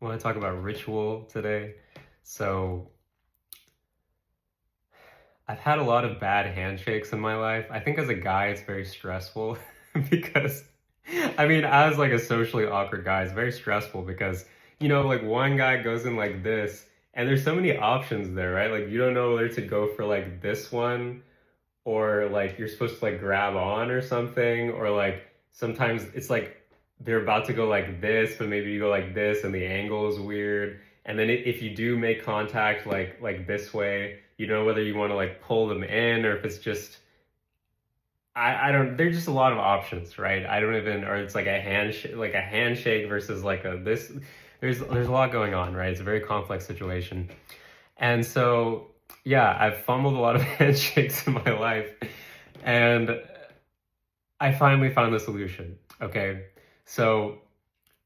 I want to talk about ritual today. So, I've had a lot of bad handshakes in my life. I think as a guy, it's very stressful because, as like a socially awkward guy, it's very stressful because, like one guy goes in like this, and there's so many options there, right? Like, you don't know whether to go for like this one or like you're supposed to like grab on or something, or like sometimes it's like they're about to go like this, but maybe you go like this and the angle is weird. And then if you do make contact like this way, you know whether you want to like pull them in or if it's just I don't there's just a lot of options, right? I don't even or it's like a handshake versus like a this there's a lot going on, right? It's a very complex situation. And so, yeah, I've fumbled a lot of handshakes in my life, and I finally found the solution. Okay. So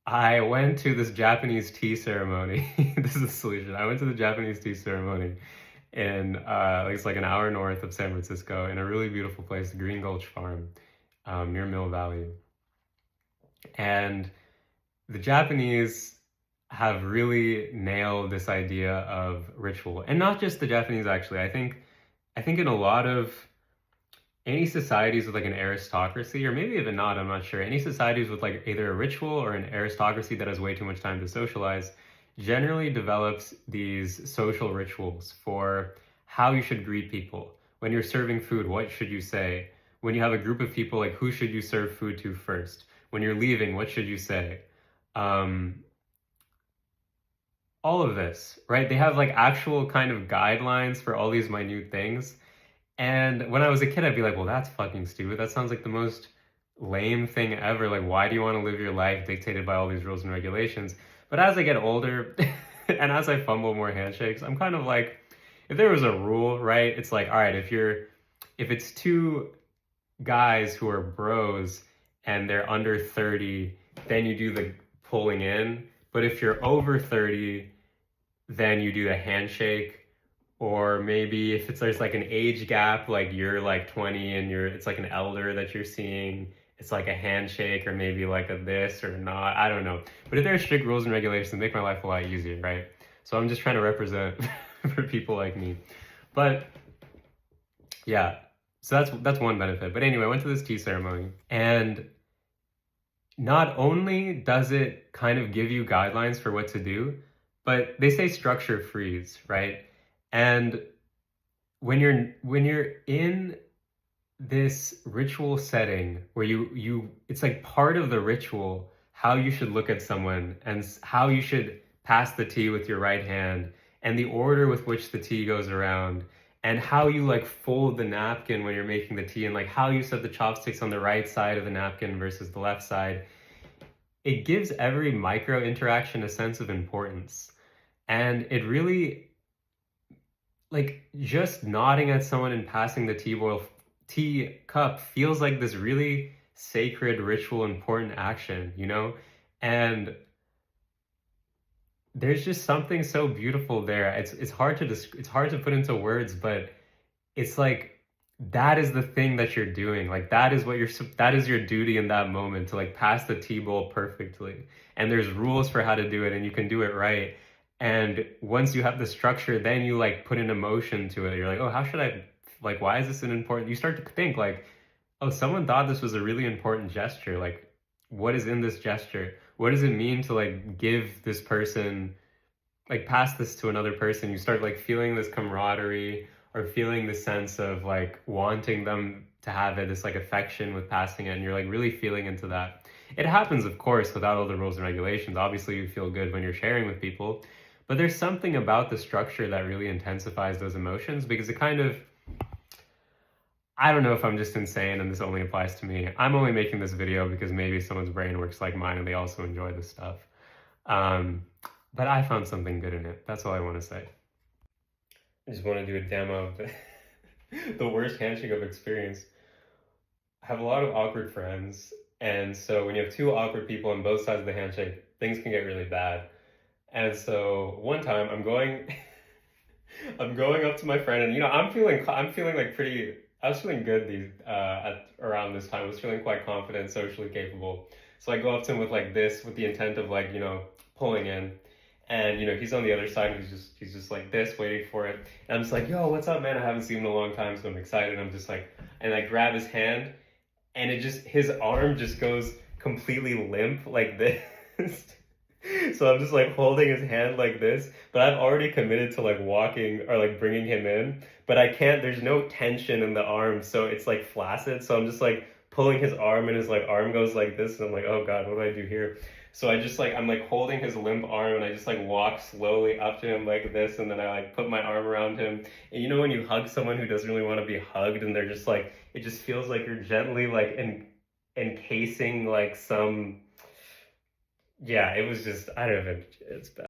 I went to this Japanese tea ceremony. This is the solution. I went to the Japanese tea ceremony in it's like an hour north of San Francisco in a really beautiful place, the Green Gulch Farm, near Mill Valley. And the Japanese have really nailed this idea of ritual. And not just the Japanese actually. I think in a lot of any societies with like an aristocracy, or maybe even not, I'm not sure. Any societies with like either a ritual or an aristocracy that has way too much time to socialize generally develops these social rituals for how you should greet people. When you're serving food, what should you say? When you have a group of people, like who should you serve food to first? When you're leaving, what should you say? Um, all of this, right? They have like actual kind of guidelines for all these minute things. And when I was a kid, I'd be like, well, that's fucking stupid. That sounds like the most lame thing ever. Like, why do you want to live your life dictated by all these rules and regulations? But as I get older and as I fumble more handshakes, I'm kind of like, if there was a rule, right? It's like, all right, if it's two guys who are bros and they're under 30, then you do the pulling in. But if you're over 30, then you do the handshake. Or maybe if there's like an age gap, like you're like 20 and it's like an elder that you're seeing, it's like a handshake or maybe like a this or not. I don't know. But if there are strict rules and regulations, make my life a lot easier, right? So I'm just trying to represent for people like me. But yeah, so that's one benefit. But anyway, I went to this tea ceremony, and not only does it kind of give you guidelines for what to do, but they say structure freeze, right? And when you're in this ritual setting where you it's like part of the ritual how you should look at someone and how you should pass the tea with your right hand and the order with which the tea goes around and how you like fold the napkin when you're making the tea and like how you set the chopsticks on the right side of the napkin versus the left side. It gives every micro interaction a sense of importance, and it really, like, just nodding at someone and passing the tea cup feels like this really sacred ritual important action, you know? And there's just something so beautiful there. It's hard to put into words, but it's like that is the thing that you're doing. Like that is your duty in that moment to like pass the tea bowl perfectly. And there's rules for how to do it, and you can do it right. And once you have the structure, then you like put an emotion to it. You're like, oh, how should I like? Why is this an important? You start to think like, oh, someone thought this was a really important gesture. Like, what is in this gesture? What does it mean to like give this person like pass this to another person? You start like feeling this camaraderie or feeling the sense of like wanting them to have it, this like affection with passing it, and you're like really feeling into that. It happens, of course, without all the rules and regulations. Obviously, you feel good when you're sharing with people, but there's something about the structure that really intensifies those emotions because it kind of, I don't know if I'm just insane and this only applies to me. I'm only making this video because maybe someone's brain works like mine and they also enjoy this stuff. Um, but I found something good in it. That's all I want to say. I just want to do a demo of the worst handshake I've experienced. I have a lot of awkward friends, and so when you have two awkward people on both sides of the handshake, things can get really bad. And so one time I'm going up to my friend, and I'm feeling like pretty. I was feeling good at around this time. I was feeling quite confident, socially capable. So I go up to him with like this, with the intent of like pulling in, And he's on the other side. He's just like this, waiting for it. And I'm just like, yo, what's up, man? I haven't seen him in a long time, so I'm excited. I'm just like, and I grab his hand, and his arm just goes completely limp like this. So I'm just like holding his hand like this, but I've already committed to like walking or like bringing him in, but I can't, there's no tension in the arm, so it's like flaccid. So I'm just like pulling his arm, and his like arm goes like this, and I'm like, oh God, what do I do here? So I'm like holding his limp arm, and I just like walk slowly up to him like this, and then I like put my arm around him. And when you hug someone who doesn't really want to be hugged, and they're just like, it just feels like you're gently like encasing like some, yeah, it was just, I don't even, it's bad.